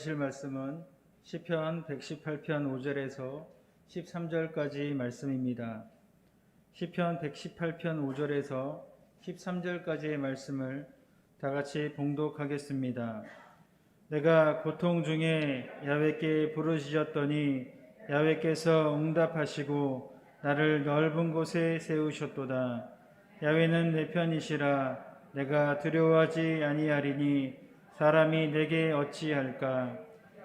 들으실 말씀은 시편 118편 5절에서 13절까지 말씀입니다. 시편 118편 5절에서 13절까지의 말씀을 다 같이 봉독하겠습니다. 내가 고통 중에 야훼께 부르짖었더니 야훼께서 응답하시고 나를 넓은 곳에 세우셨도다. 야훼는 내 편이시라. 내가 두려워하지 아니하리니 사람이 내게 어찌할까.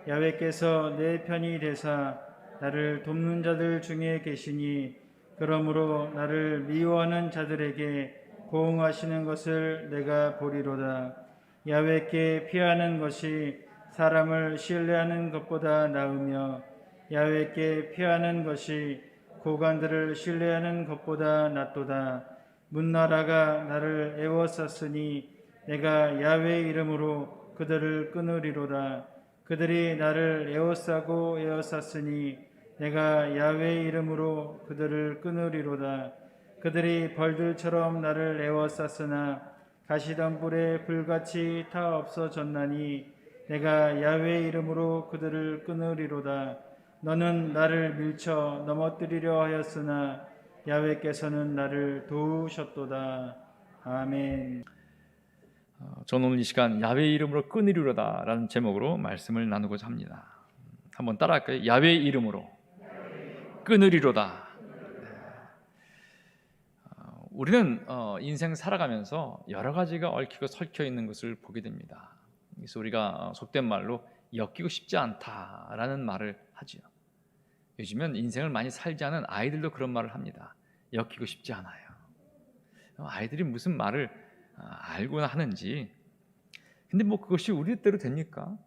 야훼께서 내 편이 되사 나를 돕는 자들 중에 계시니 그러므로 나를 미워하는 자들에게 보응하시는 것을 내가 보리로다. 야훼께 피하는 것이 사람을 신뢰하는 것보다 나으며 야훼께 피하는 것이 고관들을 신뢰하는 것보다 낫도다. 문나라가 나를 애워쌌으니 내가 야훼 이름으로 그들을 끊으리로다. 그들이 나를 에워싸고 에워쌌으니 내가 야훼 이름으로 그들을 끊으리로다. 그들이 벌들처럼 나를 에워쌌으나 가시덤불에 불같이 타 없어졌나니 내가 야훼 이름으로 그들을 끊으리로다. 너는 나를 밀쳐 넘어뜨리려 하였으나 야훼께서는 나를 도우셨도다. 아멘. 저는 오늘 이 시간 야훼 이름으로 끊으리로다 라는 제목으로 말씀을 나누고자 합니다. 한번 따라할까요? 야훼 이름으로 끊으리로다. 우리는 인생 살아가면서 여러 가지가 얽히고 설켜 있는 것을 보게 됩니다. 그래서 우리가 속된 말로 엮이고 싶지 않다라는 말을 하지요. 요즘은 인생을 많이 살지 않은 아이들도 그런 말을 합니다. 엮이고 싶지 않아요. 아이들이 무슨 말을 알고나 하는지. 근데 뭐 그것이 우리 뜻대로 됩니까?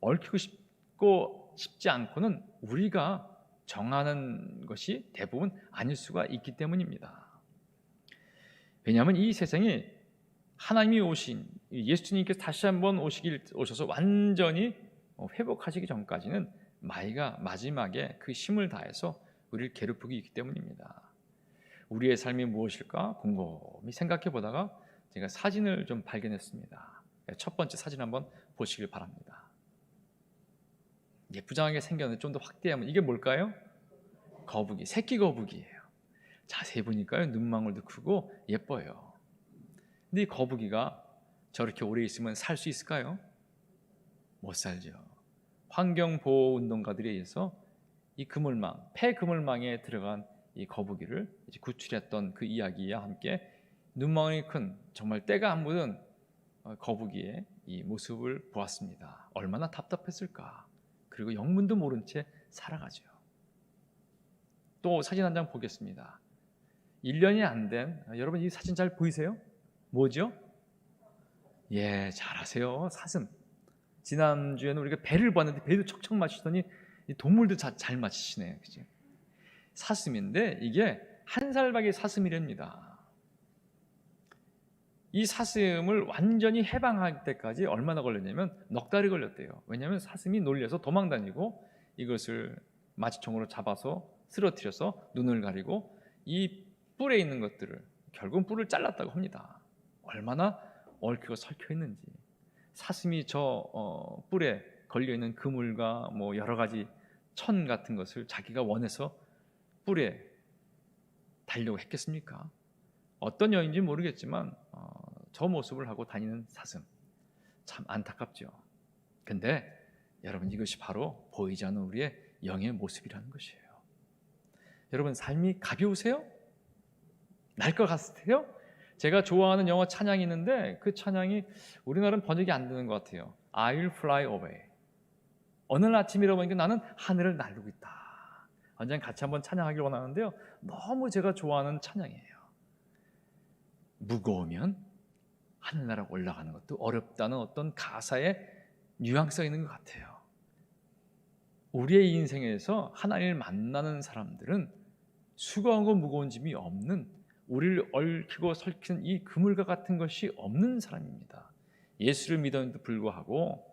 얽히고 싶지 않고는 우리가 정하는 것이 대부분 아닐 수가 있기 때문입니다. 왜냐하면 이 세상에 하나님이 오신 예수님께서 다시 한번 오셔서 완전히 회복하시기 전까지는 마지막에 그 힘을 다해서 우리를 괴롭히기 있기 때문입니다. 우리의 삶이 무엇일까 곰곰이 생각해 보다가 제가 사진을 좀 발견했습니다. 첫 번째 사진 한번 보시길 바랍니다. 예쁘장하게 생겼는데 좀 더 확대하면 이게 뭘까요? 거북이, 새끼 거북이에요. 자세히 보니까요 눈망울도 크고 예뻐요. 근데 이 거북이가 저렇게 오래 있으면 살 수 있을까요? 못 살죠. 환경보호운동가들에 의해서 이 그물망, 폐그물망에 들어간 이 거북이를 이제 구출했던 그 이야기와 함께 눈망울이 큰 정말 때가 안 묻은 거북이의 이 모습을 보았습니다. 얼마나 답답했을까. 그리고 영문도 모른 채 살아가죠. 또 사진 한 장 보겠습니다. 1년이 안 된, 여러분 이 사진 잘 보이세요? 뭐죠? 예, 잘하세요. 사슴. 지난주에는 우리가 배를 봤는데 배도 척척 맞추더니 동물도 잘 맞히시네요. 그죠? 사슴인데 이게 한 살박이 사슴이랍니다. 이 사슴을 완전히 해방할 때까지 얼마나 걸렸냐면 넉 달이 걸렸대요. 왜냐하면 사슴이 놀려서 도망다니고 이것을 마취총으로 잡아서 쓰러뜨려서 눈을 가리고 이 뿔에 있는 것들을 결국은 뿔을 잘랐다고 합니다. 얼마나 얽히고 설켜 있는지. 사슴이 저 뿔에 걸려있는 그물과 뭐 여러 가지 천 같은 것을 자기가 원해서 뿔에 달려고 했겠습니까? 어떤 여인인지 모르겠지만 저 모습을 하고 다니는 사슴 참 안타깝죠. 근데 여러분 이것이 바로 보이지 않는 우리의 영의 모습이라는 것이에요. 여러분 삶이 가벼우세요? 날 것 같으세요? 제가 좋아하는 영어 찬양이 있는데 그 찬양이 우리나라는 번역이 안 되는 것 같아요. I'll fly away. 어느 날 아침 일어나니까 나는 하늘을 날고 있다. 언젠 같이 한번 찬양하길 원하는데요. 너무 제가 좋아하는 찬양이에요. 무거우면 하늘나라 올라가는 것도 어렵다는 어떤 가사의 뉘앙스가 있는 것 같아요. 우리의 인생에서 하나님을 만나는 사람들은 수고하고 무거운 짐이 없는, 우리를 얽히고 설키는 이 그물과 같은 것이 없는 사람입니다. 예수를 믿었는데도 불구하고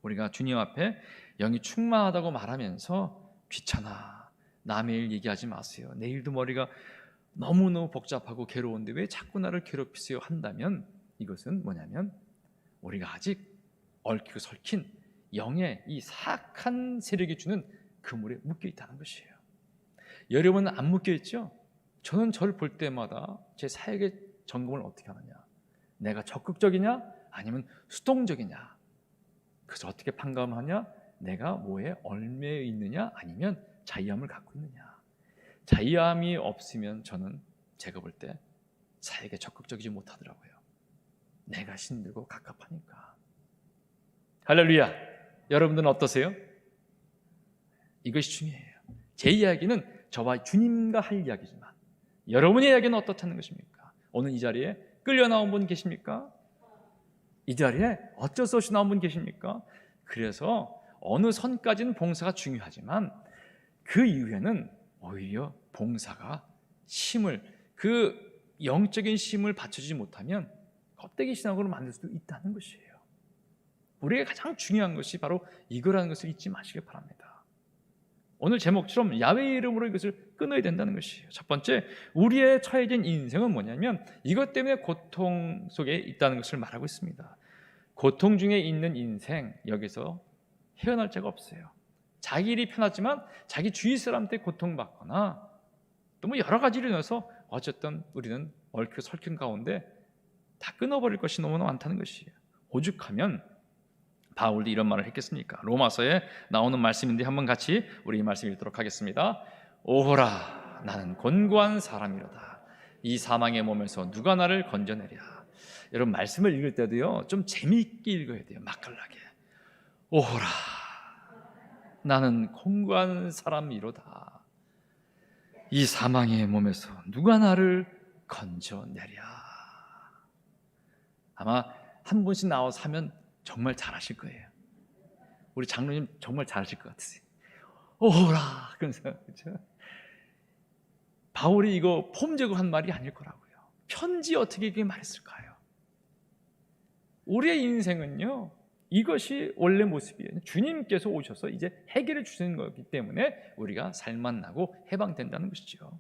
우리가 주님 앞에 영이 충만하다고 말하면서 귀찮아, 남의 일 얘기하지 마세요, 내일도 머리가 너무너무 복잡하고 괴로운데 왜 자꾸 나를 괴롭히세요 한다면 이것은 뭐냐면 우리가 아직 얽히고 설킨 영의 이 사악한 세력이 주는 그물에 묶여 있다는 것이에요. 여러분은 안 묶여 있죠? 저는 저를 볼 때마다 제 사역의 점검을 어떻게 하느냐, 내가 적극적이냐 아니면 수동적이냐, 그래서 어떻게 판가름하냐, 내가 뭐에 얽매여 있느냐 아니면 자유함을 갖고 있느냐. 자유함이 없으면 저는 제가 볼 때 사역에 적극적이지 못하더라고요. 내가 힘들고 갑갑하니까. 할렐루야. 여러분들은 어떠세요? 이것이 중요해요. 제 이야기는 저와 주님과 할 이야기지만 여러분의 이야기는 어떻다는 것입니까? 오늘 이 자리에 끌려 나온 분 계십니까? 이 자리에 어쩔 수 없이 나온 분 계십니까? 그래서 어느 선까지는 봉사가 중요하지만 그 이후에는 오히려 봉사가 그 영적인 힘을 받쳐주지 못하면 껍데기 신앙으로 만들 수도 있다는 것이에요. 우리에게 가장 중요한 것이 바로 이거라는 것을 잊지 마시길 바랍니다. 오늘 제목처럼 야훼의 이름으로 이것을 끊어야 된다는 것이에요. 첫 번째, 우리의 처해진 인생은 뭐냐면 이것 때문에 고통 속에 있다는 것을 말하고 있습니다. 고통 중에 있는 인생, 여기서 헤어날 자가 없어요. 자기 일이 편하지만 자기 주위 사람한테 고통받거나 또 뭐 여러 가지로 인해서 어쨌든 우리는 얽혀 설킨 가운데 다 끊어버릴 것이 너무나 많다는 것이에요. 오죽하면 바울도 이런 말을 했겠습니까? 로마서에 나오는 말씀인데 한번 같이 우리 이 말씀 읽도록 하겠습니다. 오호라, 나는 곤고한 사람이로다. 이 사망의 몸에서 누가 나를 건져내랴. 여러분, 말씀을 읽을 때도요, 좀 재미있게 읽어야 돼요. 맛깔나게. 오호라, 나는 곤고한 사람이로다. 이 사망의 몸에서 누가 나를 건져내랴. 아마 한 분씩 나와서 하면 정말 잘하실 거예요. 우리 장로님 정말 잘하실 것 같으세요. 오호라, 그러면서. 그렇죠? 바울이 이거 폼제고 한 말이 아닐 거라고요. 편지 어떻게 그렇게 말했을까요? 우리의 인생은요, 이것이 원래 모습이에요. 주님께서 오셔서 이제 해결해 주시는 거기 때문에 우리가 살만나고 해방된다는 것이죠.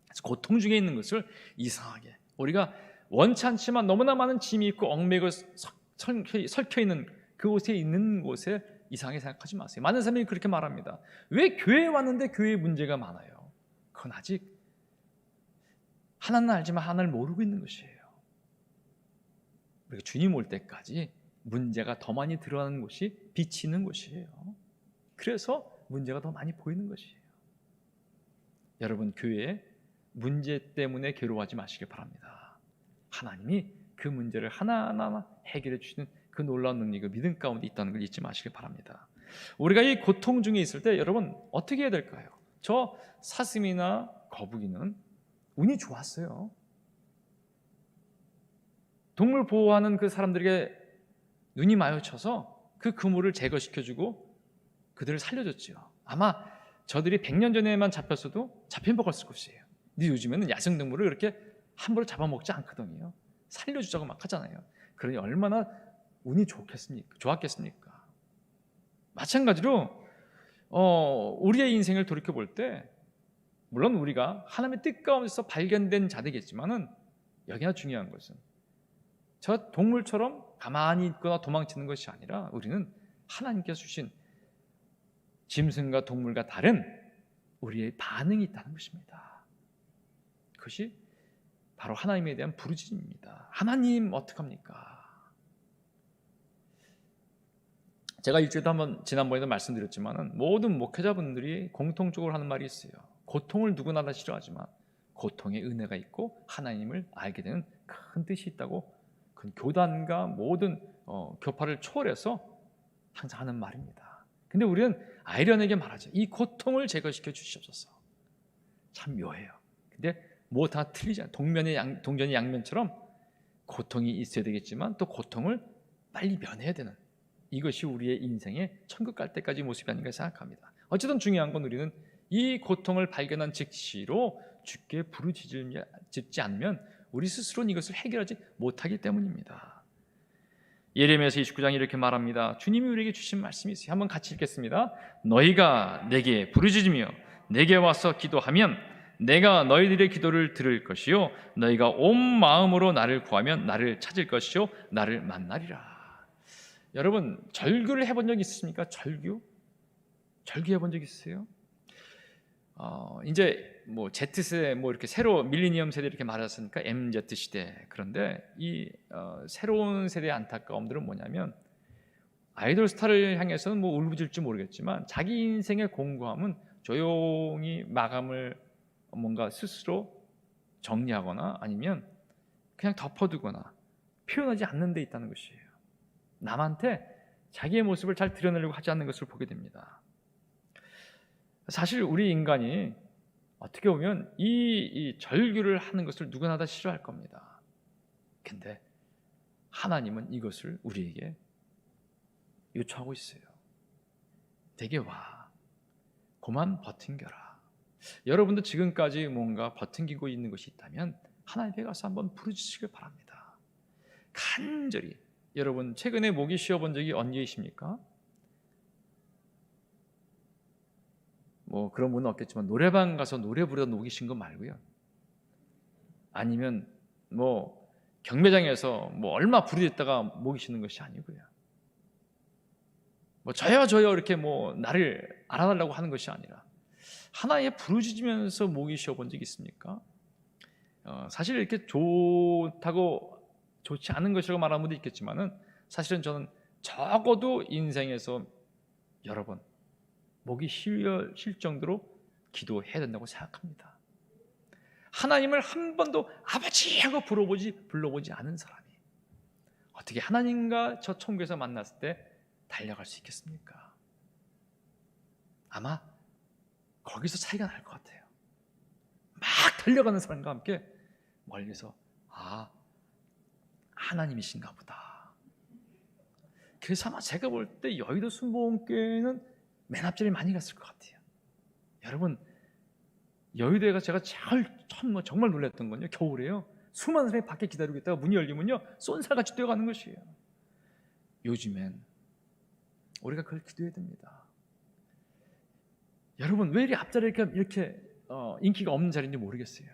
그래서 고통 중에 있는 것을 이상하게, 우리가 원치 않지만 너무나 많은 짐이 있고 얽매고 설켜 있는 그곳에 있는 곳에 이상하게 생각하지 마세요. 많은 사람이 그렇게 말합니다. 왜 교회에 왔는데 교회에 문제가 많아요? 그건 아직 하나는 알지만 하나를 모르고 있는 것이에요. 우리가 주님 올 때까지 문제가 더 많이 드러나는 곳이 빛이 있는 곳이에요. 그래서 문제가 더 많이 보이는 것이에요. 여러분, 교회에 문제 때문에 괴로워하지 마시길 바랍니다. 하나님이 그 문제를 하나하나 해결해 주시는 그 놀라운 능력이 믿음 가운데 있다는 걸 잊지 마시길 바랍니다. 우리가 이 고통 중에 있을 때 여러분 어떻게 해야 될까요? 저 사슴이나 거북이는 운이 좋았어요. 동물 보호하는 그 사람들에게 눈이 마주쳐서 그 그물을 제거시켜주고 그들을 살려줬죠. 아마 저들이 100년 전에만 잡혔어도 잡혀 먹었을 것이에요. 근데 요즘에는 야생동물을 그렇게 함부로 잡아먹지 않거든요. 살려주자고 막 하잖아요. 그러니 얼마나 운이 좋았겠습니까? 마찬가지로 우리의 인생을 돌이켜볼 때 물론 우리가 하나님의 뜻 가운데서 발견된 자들이겠지만은 여기나 중요한 것은 저 동물처럼 가만히 있거나 도망치는 것이 아니라 우리는 하나님께서 주신 짐승과 동물과 다른 우리의 반응이 있다는 것입니다. 그것이 바로 하나님에 대한 부르짖음입니다. 하나님 어떡합니까? 제가 일주일에 한번 지난번에도 말씀드렸지만 모든 목회자분들이 공통적으로 하는 말이 있어요. 고통을 누구나 다 싫어하지만 고통에 은혜가 있고 하나님을 알게 되는 큰 뜻이 있다고 그 교단과 모든 교파를 초월해서 항상 하는 말입니다. 근데 우리는 아이러니하게 말하죠. 이 고통을 제거시켜 주시옵소서. 참 묘해요. 근데 뭐 다 틀리잖아요. 동전의 양면처럼 고통이 있어야 되겠지만 또 고통을 빨리 면해야 되는, 이것이 우리의 인생의 천국 갈 때까지 모습이 아닌가 생각합니다. 어쨌든 중요한 건 우리는 이 고통을 발견한 즉시로 주께 부르짖지 않으면 우리 스스로는 이것을 해결하지 못하기 때문입니다. 예레미야서 29장 이렇게 말합니다. 주님이 우리에게 주신 말씀이 있어요. 한번 같이 읽겠습니다. 너희가 내게 부르짖으며 내게 와서 기도하면 내가 너희들의 기도를 들을 것이요 너희가 온 마음으로 나를 구하면 나를 찾을 것이요 나를 만나리라. 여러분 절규를 해본 적 있으십니까? 절규 해본 적 있으세요? 이제 뭐 Z세대 뭐 이렇게 새로 밀레니엄 세대 이렇게 말했으니까 MZ 시대. 그런데 이 새로운 세대의 안타까움들은 뭐냐면 아이돌 스타를 향해서는 뭐 울부짖을지 모르겠지만 자기 인생의 공고함은 조용히 마감을 뭔가 스스로 정리하거나 아니면 그냥 덮어두거나 표현하지 않는 데 있다는 것이에요. 남한테 자기의 모습을 잘 드러내려고 하지 않는 것을 보게 됩니다. 사실 우리 인간이 어떻게 보면 이 절규를 하는 것을 누구나 다 싫어할 겁니다. 근데 하나님은 이것을 우리에게 요청하고 있어요. 내게 와. 그만 버팅겨라. 여러분도 지금까지 뭔가 버팅기고 있는 것이 있다면 하나님께 가서 한번 부르짖으시길 바랍니다. 간절히. 여러분 최근에 목이 쉬어본 적이 언제이십니까? 뭐 그런 분은 없겠지만 노래방 가서 노래 부르다 목이 쉰 거 말고요. 아니면 뭐 경매장에서 뭐 얼마 부르짖다가 목이 쉬는 것이 아니고요. 뭐 저요 이렇게 뭐 나를 알아달라고 하는 것이 아니라 하나님의 부르짖으면서 목이 쉬어본 적이 있습니까? 사실 이렇게 좋다고 좋지 않은 것이라고 말하는 분도 있겠지만은 사실은 저는 적어도 인생에서 여러 번 목이 쉴 정도로 기도해야 된다고 생각합니다. 하나님을 한 번도 아버지 하고 불러보지 않은 사람이 어떻게 하나님과 저 천국에서 만났을 때 달려갈 수 있겠습니까? 아마 거기서 차이가 날 것 같아요. 막 달려가는 사람과 함께 멀리서 하나님이신가 보다. 그래서 아마 제가 볼 때 여의도 순복음교회는 맨 앞자리에 많이 갔을 것 같아요. 여러분 여의도에가 제가 정말 놀랐던 건요, 겨울에요 수많은 사람이 밖에 기다리고 있다가 문이 열리면요 쏜살같이 뛰어가는 것이에요. 요즘엔 우리가 그걸 기도해야 됩니다. 여러분 왜 이렇게 앞자리에 이렇게 인기가 없는 자리인지 모르겠어요.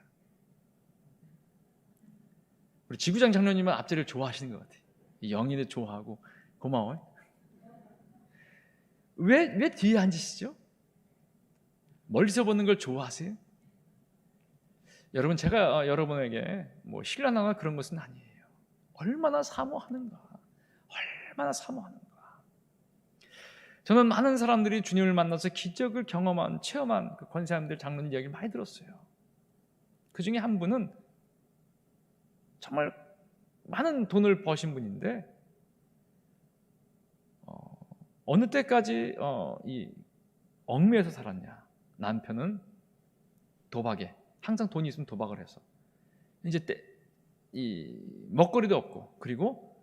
우리 지구장 장로님은 앞자리를 좋아하시는 것 같아요. 영인을 좋아하고 고마워요. 왜 뒤에 앉으시죠? 멀리서 보는 걸 좋아하세요? 여러분 제가 여러분에게 뭐 신랑하거나 그런 것은 아니에요. 얼마나 사모하는가. 저는 많은 사람들이 주님을 만나서 기적을 경험한 체험한 그 권사님들 장로님 이야기를 많이 들었어요. 그 중에 한 분은 정말 많은 돈을 버신 분인데 어느 때까지 이 얽매여서 살았냐. 남편은 도박에 항상 돈이 있으면 도박을 해서 이제 이 먹거리도 없고 그리고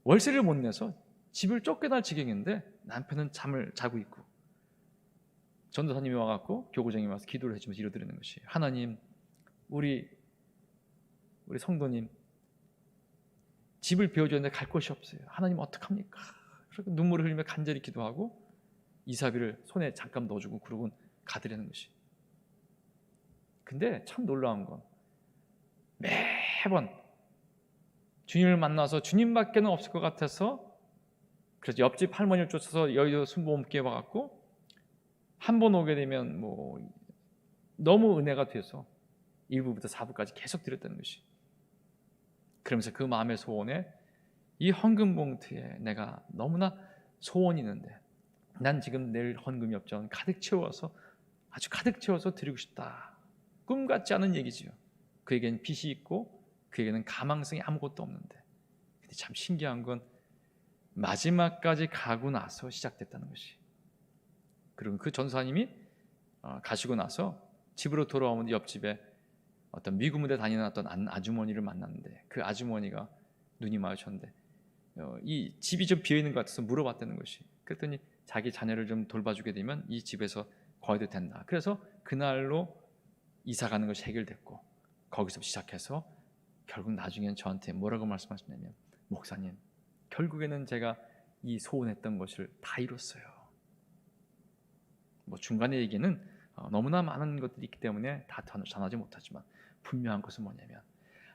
월세를 못 내서 집을 쫓겨날 지경인데 남편은 잠을 자고 있고 전도사님이 와갖고 교구장에 와서 기도를 해주면서 이러드리는 것이 하나님 우리 성도님 집을 비워줬는데 갈 곳이 없어요. 하나님 어떡합니까? 그렇게 눈물을 흘리며 간절히 기도하고 이사비를 손에 잠깐 넣어주고 그러고 가드리는 것이. 근데 참 놀라운 건 매번 주님을 만나서 주님밖에는 없을 것 같아서 그래서 옆집 할머니를 쫓아서 여의도 순복음교회 와갖고 한 번 오게 되면 뭐 너무 은혜가 돼서 1부부터 4부까지 계속 드렸다는 것이. 그러면서 그 마음의 소원에 이 헌금 봉투에 내가 너무나 소원이 있는데 난 지금 낼 헌금이 없지만 아주 가득 채워서 드리고 싶다. 꿈 같지 않은 얘기지요. 그에게는 빚이 있고 그에게는 가망성이 아무것도 없는데 근데 참 신기한 건 마지막까지 가고 나서 시작됐다는 것이. 그리고 그 전사님이 가시고 나서 집으로 돌아오면 옆집에 어떤 미국 무대 다니는 어떤 아주머니를 만났는데 그 아주머니가 눈이 마주쳤는데 이 집이 좀 비어있는 것 같아서 물어봤다는 것이. 그랬더니 자기 자녀를 좀 돌봐주게 되면 이 집에서 거해도 된다. 그래서 그날로 이사 가는 것이 해결됐고 거기서 시작해서 결국 나중에는 저한테 뭐라고 말씀하시냐면 목사님 결국에는 제가 이 소원했던 것을 다 이뤘어요. 뭐 중간에 얘기는 너무나 많은 것들이 있기 때문에 다 전하지 못하지만 분명한 것은 뭐냐면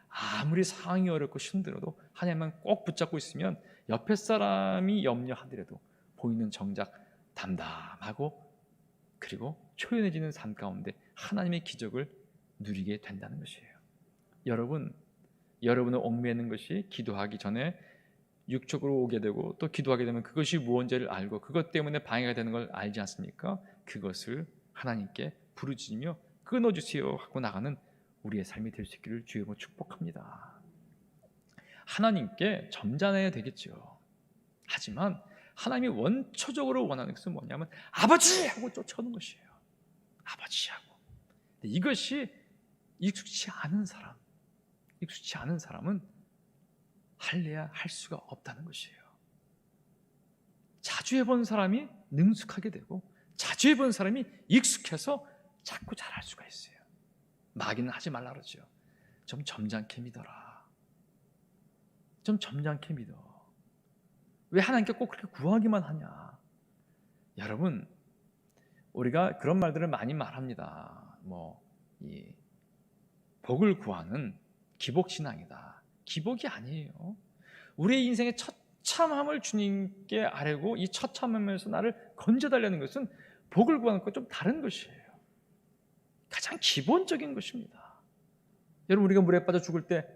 아무리 상황이 어렵고 힘들어도 하나님만 꼭 붙잡고 있으면 옆에 사람이 염려하더라도 보이는 정작 담담하고 그리고 초연해지는 삶 가운데 하나님의 기적을 누리게 된다는 것이에요. 여러분을 얽매는 것이 기도하기 전에 육적으로 오게 되고 또 기도하게 되면 그것이 무언지를 알고 그것 때문에 방해가 되는 걸 알지 않습니까? 그것을 하나님께 부르짖으며 끊어주세요 하고 나가는 우리의 삶이 될 수 있기를 주님으로 축복합니다. 하나님께 점잖아야 되겠죠. 하지만 하나님이 원초적으로 원하는 것은 뭐냐면 아버지! 하고 쫓아오는 것이에요. 아버지 하고. 이것이 익숙치 않은 사람은 할래야 할 수가 없다는 것이에요. 자주 해본 사람이 능숙하게 되고 자주 해본 사람이 익숙해서 자꾸 잘할 수가 있어요. 마귀는 하지 말라 그러죠. 좀 점잖게 믿어라. 좀 점잖게 믿어. 왜 하나님께 꼭 그렇게 구하기만 하냐? 여러분, 우리가 그런 말들을 많이 말합니다. 이 복을 구하는 기복신앙이다. 기복이 아니에요. 우리의 인생의 처참함을 주님께 아뢰고 이 처참함에서 나를 건져달라는 것은 복을 구하는 것과 좀 다른 것이에요. 가장 기본적인 것입니다. 여러분, 우리가 물에 빠져 죽을 때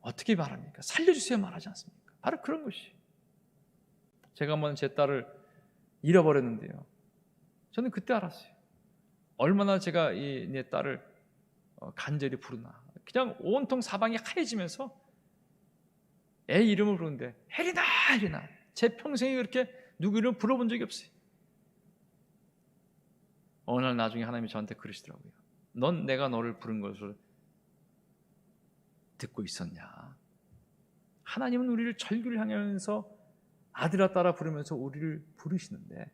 어떻게 말합니까? 살려주세요 말하지 않습니까? 바로 그런 것이에요. 제가 한번 제 딸을 잃어버렸는데요, 저는 그때 알았어요. 얼마나 제가 내 딸을 간절히 부르나. 그냥 온통 사방이 하얘지면서 애 이름을 부르는데 혜리나 혜리나. 제 평생에 그렇게 누구 이름 불러본 적이 없어요. 어느 날 나중에 하나님이 저한테 그러시더라고요. 넌 내가 너를 부른 것을 듣고 있었냐? 하나님은 우리를 절규를 향하면서 아들아 딸아 부르면서 우리를 부르시는데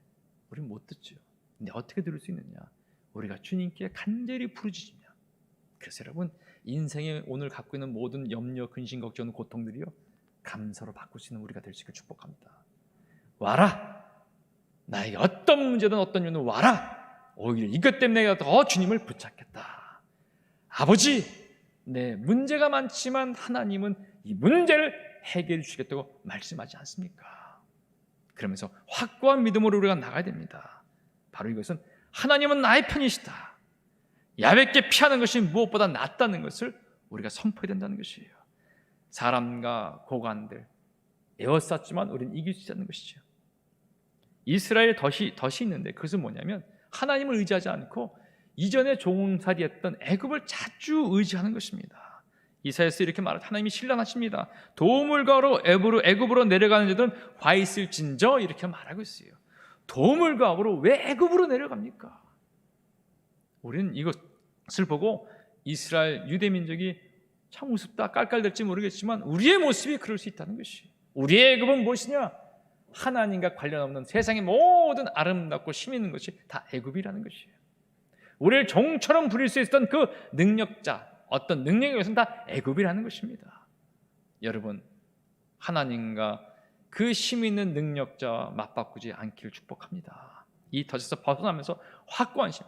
우리는 못 듣죠. 근데 어떻게 들을 수 있느냐? 우리가 주님께 간절히 부르짖으면. 그래서 여러분, 인생에 오늘 갖고 있는 모든 염려, 근심, 걱정, 고통들이요, 감사로 바꿀 수 있는 우리가 될 수 있기를 축복합니다. 와라! 나에게 어떤 문제든 어떤 이유는 와라! 오히려 이것 때문에 내가 더 주님을 붙잡겠다. 아버지, 내 문제가 많지만 하나님은 이 문제를 해결해 주시겠다고 말씀하지 않습니까? 그러면서 확고한 믿음으로 우리가 나가야 됩니다. 바로 이것은 하나님은 나의 편이시다. 야외께 피하는 것이 무엇보다 낫다는 것을 우리가 선포해야 된다는 것이에요. 사람과 고관들 에워쌌지만 우리는 이길 수 있다는 것이죠. 이스라엘의 덫이 있는데 그것은 뭐냐면 하나님을 의지하지 않고 이전에 종살이했던 애굽을 자주 의지하는 것입니다. 이사야서 이렇게 말하죠. 하나님이 신랑하십니다. 도움을 구하러 애굽으로 내려가는 자들은 화 있을진저, 이렇게 말하고 있어요. 도움을 구하러 왜 애굽으로 내려갑니까? 우리는 이것을 보고 이스라엘 유대민족이 참 우습다, 깔깔댈지 모르겠지만 우리의 모습이 그럴 수 있다는 것이에요. 우리의 애굽은 무엇이냐? 하나님과 관련 없는 세상의 모든 아름답고 힘 있는 것이 다 애굽이라는 것이에요. 우리를 종처럼 부릴 수 있었던 그 능력자, 어떤 능력의 것은 다 애굽이라는 것입니다. 여러분, 하나님과 그 힘 있는 능력자와 맞바꾸지 않기를 축복합니다. 이 덫에서 벗어나면서 확고한 힘,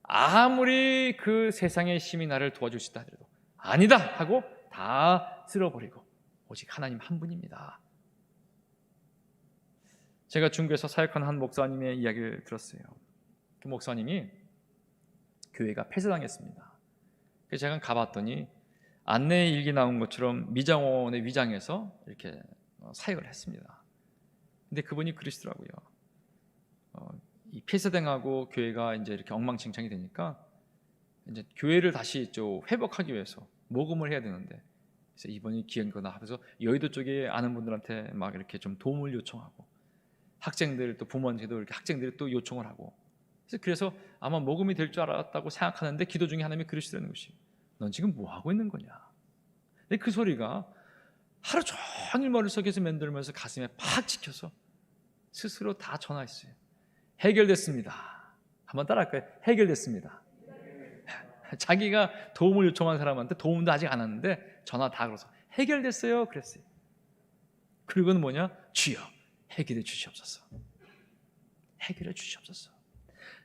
아무리 그 세상의 힘이 나를 도와줄 수 있다 하더라도 아니다 하고 다 쓸어버리고 오직 하나님 한 분입니다. 제가 중국에서 사역하는 한 목사님의 이야기를 들었어요. 그 목사님이 교회가 폐쇄당했습니다. 그래서 제가 가봤더니 안내 일기 나온 것처럼 미장원의 위장해서 이렇게 사역을 했습니다. 근데 그분이 그러시더라고요. 이 폐쇄당하고 교회가 이제 이렇게 엉망진창이 되니까 이제 교회를 다시 좀 회복하기 위해서 모금을 해야 되는데, 그래서 이번이 기회인거나 하면서 여의도 쪽에 아는 분들한테 막 이렇게 좀 도움을 요청하고, 학생들 또 부모님들도 이렇게 학생들이 또 요청을 하고, 그래서 아마 모금이 될 줄 알았다고 생각하는데 기도 중에 하나님이 그러시더라는 것이, 넌 지금 뭐 하고 있는 거냐? 근데 그 소리가 하루 종일 머릿속에서 맴돌면서 가슴에 팍 찍혀서 스스로 다 전화했어요. 해결됐습니다. 한번 따라할까요? 해결됐습니다. 자기가 도움을 요청한 사람한테 도움도 아직 안 왔는데 전화 다 걸어서 해결됐어요 그랬어요. 그리고는 뭐냐? 주여 해결해 주시옵소서. 해결해 주시옵소서.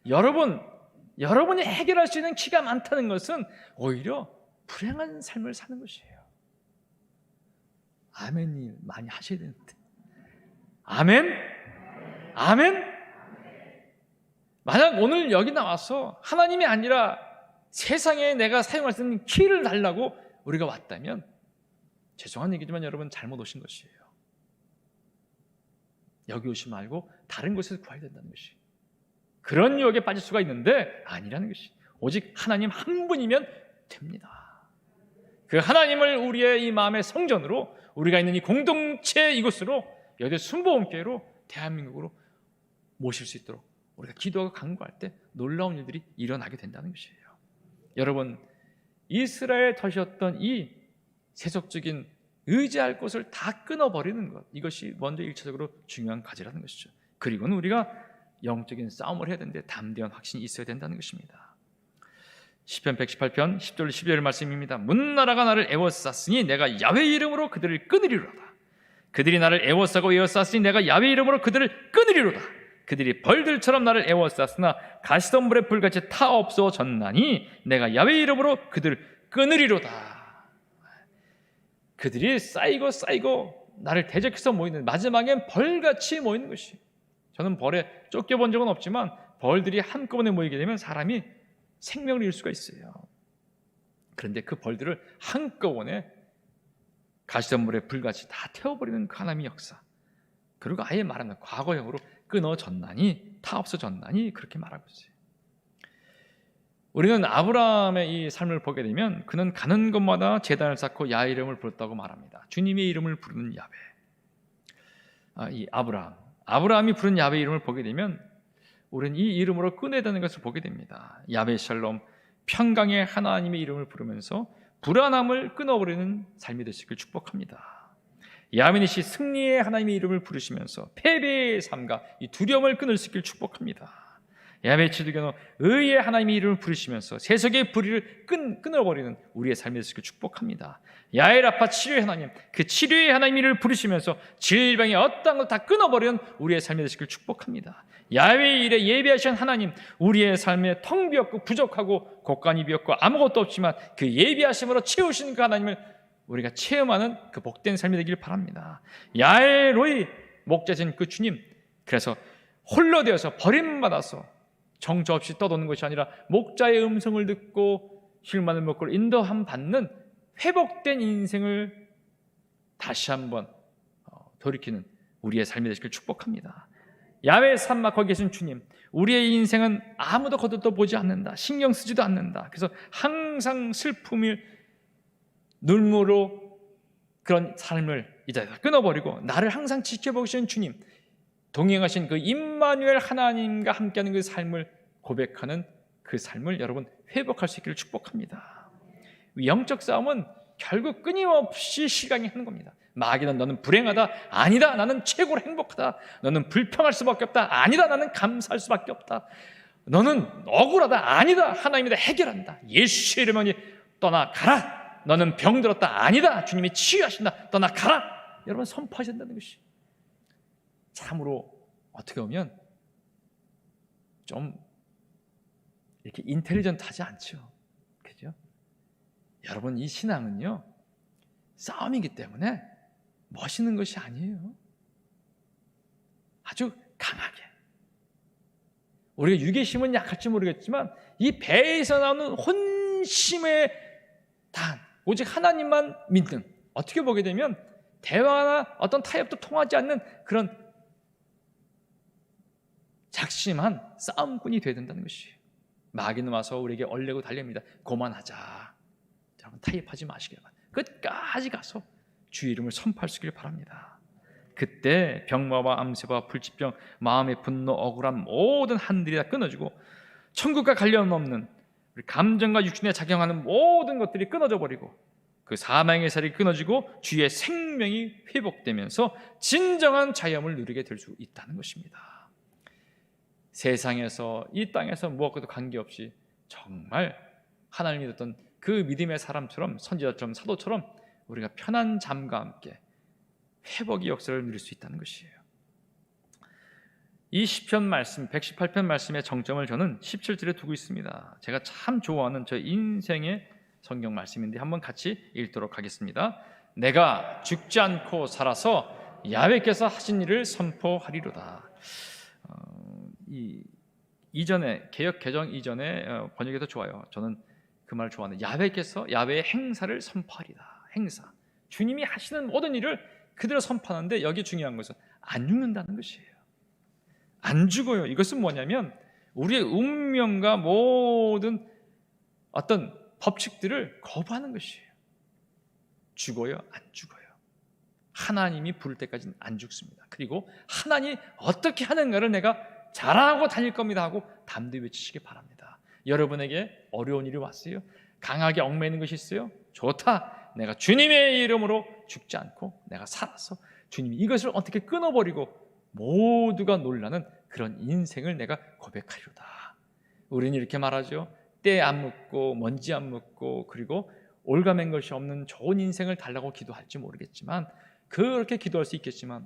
여러분이 해결할 수 있는 키가 많다는 것은 오히려 불행한 삶을 사는 것이에요. 아멘을 많이 하셔야 되는데. 아멘? 아멘? 만약 오늘 여기 나와서 하나님이 아니라 세상에 내가 사용할 수 있는 키를 달라고 우리가 왔다면 죄송한 얘기지만 여러분 잘못 오신 것이에요. 여기 오지 말고 다른 곳에서 구해야 된다는 것이. 그런 유혹에 빠질 수가 있는데 아니라는 것이. 오직 하나님 한 분이면 됩니다. 그 하나님을 우리의 이 마음의 성전으로, 우리가 있는 이 공동체 이곳으로, 여대 순복음교회로, 대한민국으로 모실 수 있도록 우리가 기도하고 간구할 때 놀라운 일들이 일어나게 된다는 것이에요. 여러분, 이스라엘 덫이었던 이 세속적인 의지할 곳을 다 끊어버리는 것, 이것이 먼저 1차적으로 중요한 과제라는 것이죠. 그리고는 우리가 영적인 싸움을 해야 되는데 담대한 확신이 있어야 된다는 것입니다. 시편 118편 10절 12절 말씀입니다. 문나라가 나를 애워쌌으니 내가 야훼 이름으로 그들을 끊으리로다. 그들이 나를 애워싸고 에워쌌으니 내가 야훼 이름으로 그들을 끊으리로다. 그들이 벌들처럼 나를 애워쌌으나 가시덤불의 불같이 타 없어졌나니 내가 야훼 이름으로 그들을 끊으리로다. 그들이 쌓이고 나를 대적해서 모이는, 마지막엔 벌같이 모이는 것이. 저는 벌에 쫓겨본 적은 없지만 벌들이 한꺼번에 모이게 되면 사람이 생명을 잃을 수가 있어요. 그런데 그 벌들을 한꺼번에 가시덤불의 불같이 다 태워버리는 그 하나님의 역사. 그리고 아예 말하는 과거형으로 끊어졌나니, 타 없어졌나니, 그렇게 말하고 있어요. 우리는 아브라함의 이 삶을 보게 되면 그는 가는 곳마다 제단을 쌓고 야훼 이름을 불렀다고 말합니다. 주님의 이름을 부르는 야훼. 이 아브라함이 부른 야훼 이름을 보게 되면 우리는 이 이름으로 끊어야 되는 것을 보게 됩니다. 야훼 샬롬, 평강의 하나님의 이름을 부르면서 불안함을 끊어버리는 삶이 되시길 축복합니다. 야훼 니시, 승리의 하나님의 이름을 부르시면서 패배의 삶과 이 두려움을 끊을 수 있길 축복합니다. 야훼 치두게노, 의의 하나님의 이름을 부르시면서 세속의 불의를 끊어버리는 우리의 삶이 되시길 축복합니다. 야훼 라파, 치료의 하나님, 그 치료의 하나님의 이름을 부르시면서 질병의 어떤 것 다 끊어버리는 우리의 삶이 되시길 축복합니다. 야훼의 일에 예비하신 하나님, 우리의 삶에 텅 비었고 부족하고 곳간이 비었고 아무것도 없지만 그 예비하심으로 채우신 그 하나님을 우리가 체험하는 그 복된 삶이 되길 바랍니다. 야훼 로이, 목자신 그 주님, 그래서 홀로 되어서 버림받아서 정처 없이 떠도는 것이 아니라 목자의 음성을 듣고 힐만을 먹고 인도함 받는 회복된 인생을 다시 한번 돌이키는 우리의 삶이 되시길 축복합니다. 야훼 산마, 거기 계신 주님, 우리의 인생은 아무도 거들떠 보지 않는다, 신경 쓰지도 않는다. 그래서 항상 슬픔을 눈물로 그런 삶을 이제 끊어버리고 나를 항상 지켜보시는 주님, 동행하신 그 임마누엘 하나님과 함께하는 그 삶을 고백하는 그 삶을 여러분 회복할 수 있기를 축복합니다. 영적 싸움은 결국 끊임없이 시간이 하는 겁니다. 마귀는 너는 불행하다, 아니다, 나는 최고로 행복하다. 너는 불평할 수밖에 없다, 아니다, 나는 감사할 수밖에 없다. 너는 억울하다, 아니다, 하나님이 다 해결한다. 예수의 이름으로 떠나가라. 너는 병들었다, 아니다, 주님이 치유하신다, 떠나가라. 여러분 선포하셔야 된다는 것이 참으로 어떻게 보면 좀 이렇게 인텔리전트하지 않죠. 그죠? 여러분, 이 신앙은요 싸움이기 때문에 멋있는 것이 아니에요. 아주 강하게. 우리가 유괴심은 약할지 모르겠지만 이 배에서 나오는 혼심의 단, 오직 하나님만 믿는, 어떻게 보게 되면 대화나 어떤 타협도 통하지 않는 그런 작심한 싸움꾼이 되어야 된다는 것이에요. 마귀는 와서 우리에게 얼레고 달립니다. 고만하자. 여러분 타협하지 마시길 바랍니다. 끝까지 가서 주의 이름을 선포할 수 있기를 바랍니다. 그때 병마와 암세와 불치병, 마음의 분노, 억울함 모든 한들이 다 끊어지고 천국과 관련 없는 우리 감정과 육신에 작용하는 모든 것들이 끊어져 버리고 그 사망의 살이 끊어지고 주의 생명이 회복되면서 진정한 자유함을 누리게 될 수 있다는 것입니다. 세상에서 이 땅에서 무엇과도 관계없이 정말 하나님을 믿었던 그 믿음의 사람처럼, 선지자처럼, 사도처럼 우리가 편한 잠과 함께 회복의 역사를 누릴 수 있다는 것이에요. 이 시편 말씀, 118편 말씀의 정점을 저는 17절에 두고 있습니다. 제가 참 좋아하는 저 인생의 성경 말씀인데 한번 같이 읽도록 하겠습니다. 내가 죽지 않고 살아서 야훼께서 하신 일을 선포하리로다. 이 이전에 개역 개정 이전에 번역이 더 좋아요. 저는 그 말 좋아하는 야훼께서 야훼의 행사를 선포하리다. 행사. 주님이 하시는 모든 일을 그대로 선포하는데 여기 중요한 것은 안 죽는다는 것이에요. 안 죽어요. 이것은 뭐냐면 우리의 운명과 모든 어떤 법칙들을 거부하는 것이에요. 죽어요? 안 죽어요. 하나님이 부를 때까지는 안 죽습니다. 그리고 하나님이 어떻게 하는가를 내가 잘하고 다닐 겁니다 하고 담대히 외치시기 바랍니다. 여러분에게 어려운 일이 왔어요? 강하게 얽매이는 것이 있어요? 좋다. 내가 주님의 이름으로 죽지 않고 내가 살아서 주님이 이것을 어떻게 끊어버리고 모두가 놀라는 그런 인생을 내가 고백하리로다. 우리는 이렇게 말하죠. 때 안 묻고 먼지 안 묻고 그리고 올가맨 것이 없는 좋은 인생을 달라고 기도할지 모르겠지만 그렇게 기도할 수 있겠지만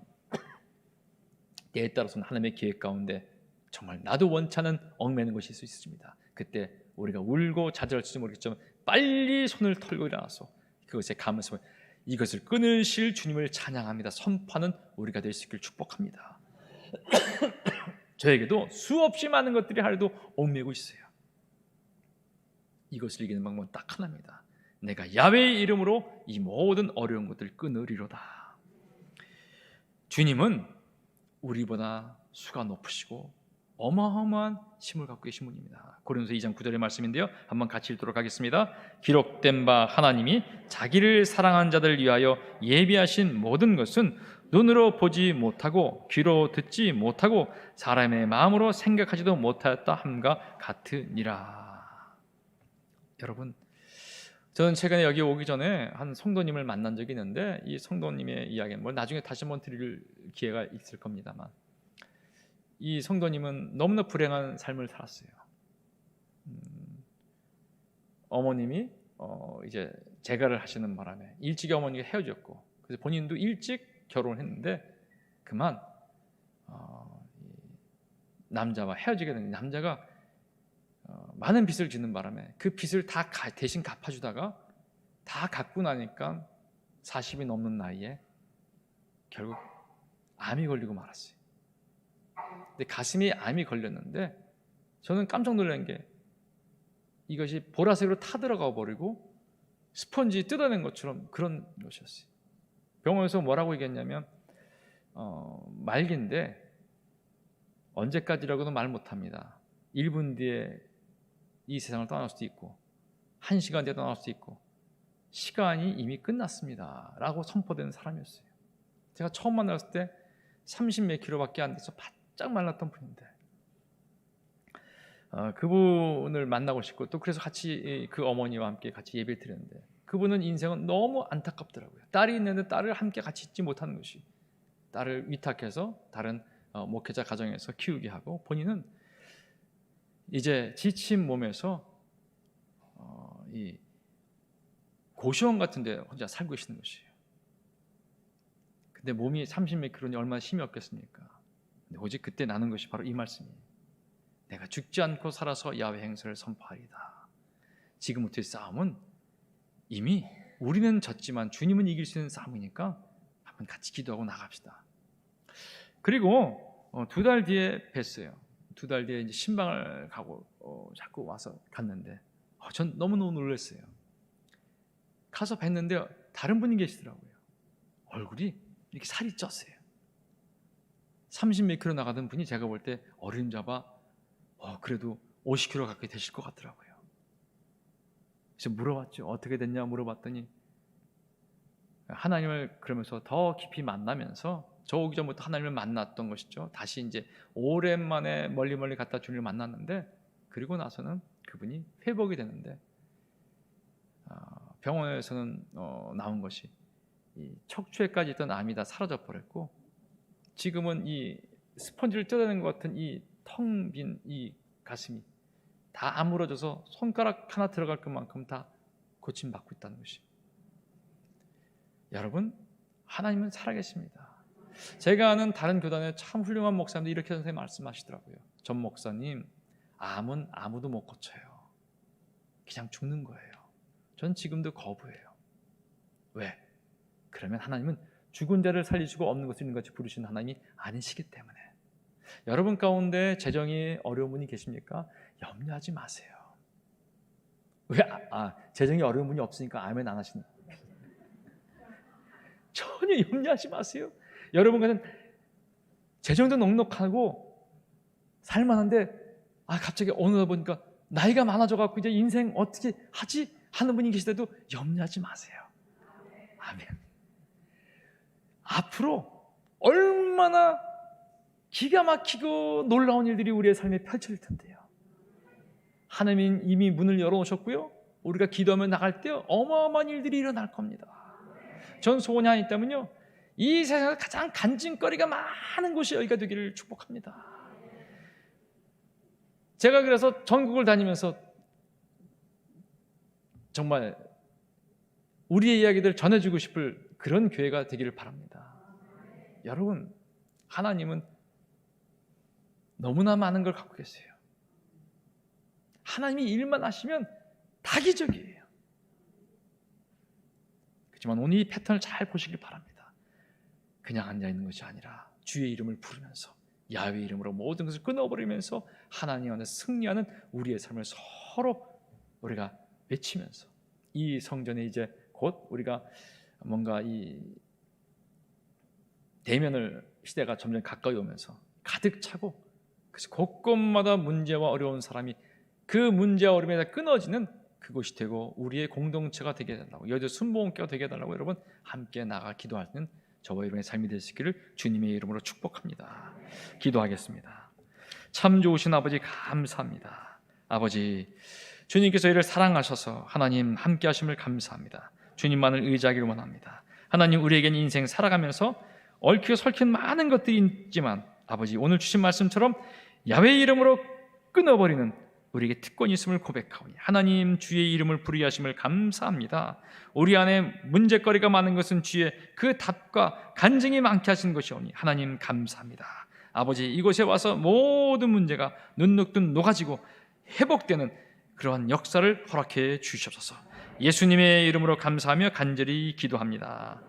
때에 따라서는 하나님의 계획 가운데 정말 나도 원치 않은 얽매는 것이 있을 수 있습니다. 그때 우리가 울고 좌절할지 모르겠지만 빨리 손을 털고 일어나서 그것에 감을 이것을 끊으실 주님을 찬양합니다. 선포하는 우리가 될 수 있기를 축복합니다. 저에게도 수없이 많은 것들이 하루도 얽매고 있어요. 이것을 이기는 방법은 딱 하나입니다. 내가 야훼의 이름으로 이 모든 어려운 것들을 끊으리로다. 주님은 우리보다 수가 높으시고 어마어마한 힘을 갖고 계신 분입니다. 고린도서 2장 9절의 말씀인데요. 한번 같이 읽도록 하겠습니다. 기록된 바 하나님이 자기를 사랑한 자들 위하여 예비하신 모든 것은 눈으로 보지 못하고 귀로 듣지 못하고 사람의 마음으로 생각하지도 못하였다 함과 같으니라. 여러분, 저는 최근에 여기 오기 전에 한 성도님을 만난 적이 있는데 이 성도님의 이야기는 뭐 나중에 다시 한번 드릴 기회가 있을 겁니다만 이 성도님은 너무나 불행한 삶을 살았어요. 어머님이 이제 재가를 하시는 바람에 일찍 어머니가 헤어졌고 그래서 본인도 일찍 결혼했는데 그만 남자와 헤어지게 된 남자가 많은 빚을 짓는 바람에 그 빚을 다 대신 갚아주다가 다 갚고 나니까 40이 넘는 나이에 결국 암이 걸리고 말았어요. 근데 가슴에 암이 걸렸는데 저는 깜짝 놀란 게 이것이 보라색으로 타들어가 버리고 스펀지 뜯어낸 것처럼 그런 것이었어요. 병원에서 뭐라고 얘기했냐면 말기인데 언제까지라고는 말 못합니다. 1분 뒤에 이 세상을 떠날 수도 있고 1시간 뒤에 떠날 수도 있고 시간이 이미 끝났습니다 라고 선포된 사람이었어요. 제가 처음 만났을 때 30몇 킬로밖에 안 돼서 바짝 말랐던 분인데 그분을 만나고 싶고 또 그래서 같이 그 어머니와 함께 같이 예배를 드렸는데 그분은 인생은 너무 안타깝더라고요. 딸이 있는데 딸을 함께 같이 있지 못하는 것이 딸을 위탁해서 다른 목회자 가정에서 키우게 하고 본인은 이제 지친 몸에서 이 고시원 같은 데 혼자 살고 계시는 것이에요. 근데 몸이 30몇 킬로니 얼마나 힘이 없겠습니까? 근데 오직 그때 나는 것이 바로 이 말씀이에요. 내가 죽지 않고 살아서 야훼 행사를 선포하리다. 지금부터의 싸움은 이미 우리는 졌지만 주님은 이길 수 있는 싸움이니까 한번 같이 기도하고 나갑시다. 그리고 2달 뒤에 뵀어요. 2달 뒤에 이제 신방을 가고 자꾸 와서 갔는데 전 너무너무 놀랐어요. 가서 뵀는데 다른 분이 계시더라고요. 얼굴이 이렇게 살이 쪘어요. 30몇 킬로 나가던 분이 제가 볼 때 어림잡아 그래도 50킬로 가까이 되실 것 같더라고요. 그래서 물어봤죠. 어떻게 됐냐 물어봤더니 하나님을 그러면서 더 깊이 만나면서 저 오기 전부터 하나님을 만났던 것이죠. 다시 이제 오랜만에 멀리 갔다 주님을 만났는데 그리고 나서는 그분이 회복이 되는데 병원에서는 나온 것이 이 척추에까지 있던 암이 다 사라져 버렸고 지금은 이 스펀지를 뜯어낸 것 같은 이 텅 빈 이 가슴이 다 아물어져서 손가락 하나 들어갈 것만큼 다 고침받고 있다는 것이. 여러분, 하나님은 살아계십니다. 제가 아는 다른 교단에 참 훌륭한 목사님들이 이렇게 선생님 말씀하시더라고요. 전 목사님, 암은 아무도 못 고쳐요. 그냥 죽는 거예요. 전 지금도 거부해요. 왜? 그러면 하나님은 죽은 자를 살리시고 없는 것을 있는 같이 부르시는 하나님이 아니시기 때문에 여러분 가운데 재정이 어려운 분이 계십니까? 염려하지 마세요. 왜? 재정이 어려운 분이 없으니까 아멘 안 하시는 전혀 염려하지 마세요. 여러분과는 재정도 넉넉하고 살만한데 갑자기 어느 날 보니까 나이가 많아져갖고 이제 인생 어떻게 하지? 하는 분이 계시더라도 염려하지 마세요. 아멘. 앞으로 얼마나 기가 막히고 놀라운 일들이 우리의 삶에 펼쳐질 텐데요. 하나님은 이미 문을 열어놓으셨고요. 우리가 기도하며 나갈 때 어마어마한 일들이 일어날 겁니다. 전 소원이 하나 있다면요, 이 세상에서 가장 간증거리가 많은 곳이 여기가 되기를 축복합니다. 제가 그래서 전국을 다니면서 정말 우리의 이야기들을 전해주고 싶을 그런 교회가 되기를 바랍니다. 여러분, 하나님은 너무나 많은 걸 갖고 계세요. 하나님이 일만 하시면 다 기적이에요. 그렇지만 오늘 이 패턴을 잘 보시길 바랍니다. 그냥 앉아있는 것이 아니라 주의 이름을 부르면서 야훼 이름으로 모든 것을 끊어버리면서 하나님 안에 승리하는 우리의 삶을 서로 우리가 외치면서 이 성전에 이제 곧 우리가 뭔가 이 대면을 시대가 점점 가까이 오면서 가득 차고, 그래서 곳곳마다 문제와 어려운 사람이 그 문제와 어려움에서 끊어지는 그곳이 되고 우리의 공동체가 되게 해달라고, 여기도 순복음교가 되게 해달라고 여러분 함께 나가 기도하는 저와 여러분의 삶이 되시기를 주님의 이름으로 축복합니다. 기도하겠습니다. 참 좋으신 아버지 감사합니다. 아버지, 주님께서 이를 사랑하셔서 하나님 함께 하심을 감사합니다. 주님만을 의지하기를 원합니다. 하나님, 우리에게는 인생 살아가면서 얽히고 설킨 많은 것들이 있지만 아버지, 오늘 주신 말씀처럼 야훼 이름으로 끊어버리는 우리에게 특권이 있음을 고백하오니 하나님 주의 이름을 부르게 하심을 감사합니다. 우리 안에 문제거리가 많은 것은 주의 그 답과 간증이 많게 하시는 것이오니 하나님 감사합니다. 아버지, 이곳에 와서 모든 문제가 눈녹듯 녹아지고 회복되는 그러한 역사를 허락해 주시옵소서. 예수님의 이름으로 감사하며 간절히 기도합니다.